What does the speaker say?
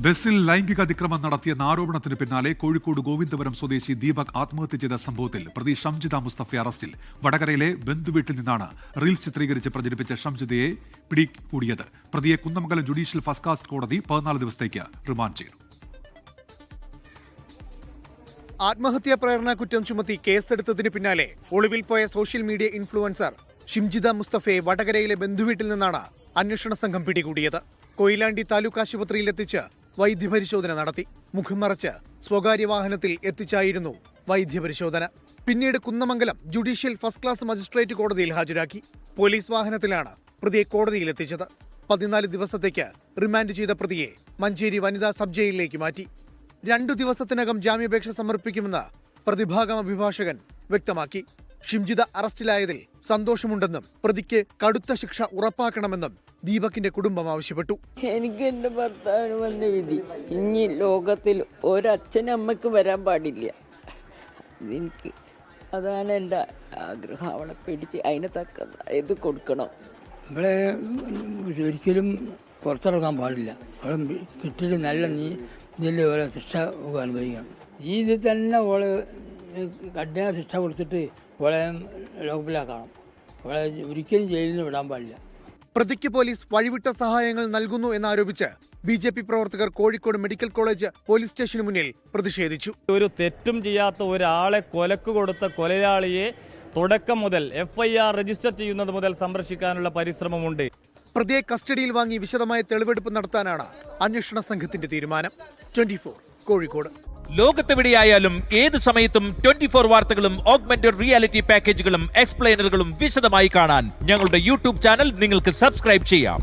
ബസിൽ ലൈംഗിക അതിക്രമം നടത്തിയെന്ന ആരോപണത്തിന് പിന്നാലെ കോഴിക്കോട് ഗോവിന്ദപുരം സ്വദേശി ദീപക് ആത്മഹത്യ ചെയ്ത സംഭവത്തിൽ പ്രതി ഷംജിദ മുസ്തഫ അറസ്റ്റിൽ. വടകരയിലെ ബന്ധുവീട്ടിൽ നിന്നാണ് റീൽസ് ചിത്രീകരിച്ച് പ്രചരിപ്പിച്ച ഷംജിദയെ പിടികൂടിയത്. പ്രതിയെ കുന്നമംഗലം ജുഡീഷ്യൽ ഫസ്റ്റ് ക്ലാസ് കോടതി 14 ദിവസത്തേക്ക് റിമാൻഡ് ചെയ്തു. ആത്മഹത്യാ പ്രേരണ കുറ്റം ചുമത്തി കേസെടുത്തതിന് പിന്നാലെ ഒളിവിൽ പോയ സോഷ്യൽ മീഡിയ ഇൻഫ്ലുവൻസർ ഷിംജിദ മുസ്തഫയെ വടകരയിലെ ബന്ധുവീട്ടിൽ നിന്നാണ് അന്വേഷണ സംഘം പിടികൂടിയത്. കൊയിലാണ്ടി താലൂക്ക് ആശുപത്രിയിൽ എത്തിച്ച് വൈദ്യപരിശോധന നടത്തി. മുഖം മറച്ച് സ്വകാര്യ വാഹനത്തിൽ എത്തിച്ചായിരുന്നു വൈദ്യപരിശോധന. പിന്നീട് Kunnamangalam judicial first class magistrate കോടതിയിൽ ഹാജരാക്കി. പോലീസ് വാഹനത്തിലാണ് പ്രതിയെ കോടതിയിൽ എത്തിച്ചത്. 14 ദിവസത്തേക്ക് റിമാൻഡ് ചെയ്ത പ്രതിയെ മഞ്ചേരി വനിതാ സബ് ജയിലിലേക്ക് മാറ്റി. 2 ദിവസത്തിനകം ജാമ്യാപേക്ഷ സമർപ്പിക്കുമെന്ന് പ്രതിഭാഗം അഭിഭാഷകൻ വ്യക്തമാക്കി. ഷിംജിദ അറസ്റ്റിലായതിൽ സന്തോഷമുണ്ടെന്നും പ്രതിക്ക് കടുത്ത ശിക്ഷ ഉറപ്പാക്കണമെന്നും ദീപകിന്റെ കുടുംബം ആവശ്യപ്പെട്ടു. എനിക്ക് എന്റെ ഭർത്താവിന് വന്ന വിധി ഇനി ലോകത്തിൽ ഒരച്ഛനമ്മക്ക് വരാൻ പാടില്ല. എനിക്ക് അതാണ് എൻ്റെ ആഗ്രഹം. അവളെ പിടിച്ച് അതിന് തക്ക ഇത് കൊടുക്കണം. ഇവിടെ ഒരിക്കലും പുറത്തിറങ്ങാൻ പാടില്ല. അവളെ കിട്ടിയിട്ട് നല്ല ഇതിൻ്റെ ഓരോ ശിക്ഷ അനുഭവിക്കണം. ഈ ഇതിൽ തന്നെ ഓള് കഠിന ശിക്ഷ കൊടുത്തിട്ട് ഓളെ ലോകപ്പിലാക്കണം. അവളെ ഒരിക്കലും ജയിലിൽ നിന്ന് വിടാൻ പാടില്ല. പ്രതിക്ക് പോലീസ് വഴിവിട്ട സഹായങ്ങൾ നൽകുന്നു എന്നാരോപിച്ച് BJP പ്രവർത്തകർ കോഴിക്കോട് മെഡിക്കൽ കോളേജ് പോലീസ് സ്റ്റേഷന് മുന്നിൽ പ്രതിഷേധിച്ചു. ഒരു തെറ്റും ചെയ്യാത്ത ഒരാളെ കൊലക്ക് കൊടുത്ത കൊലയാളിയെ തുടക്കം മുതൽ FIR രജിസ്റ്റർ ചെയ്യുന്നത് മുതൽ സംരക്ഷിക്കാനുള്ള പരിശ്രമമുണ്ട്. പ്രതിയെ കസ്റ്റഡിയിൽ വാങ്ങി വിശദമായ തെളിവെടുപ്പ് നടത്താനാണ് അന്വേഷണ സംഘത്തിന്റെ തീരുമാനം. 24 കോഴിക്കോട്. ലോകത്തെവിടെയായാലും ഏത് സമയത്തും 24 വാർത്തകളും ഓഗ്മെന്റഡ് റിയാലിറ്റി പാക്കേജുകളും എക്സ്പ്ലെയിനറുകളും വിശദമായി കാണാൻ ഞങ്ങളുടെ YouTube ചാനൽ നിങ്ങൾക്ക് സബ്സ്ക്രൈബ് ചെയ്യാം.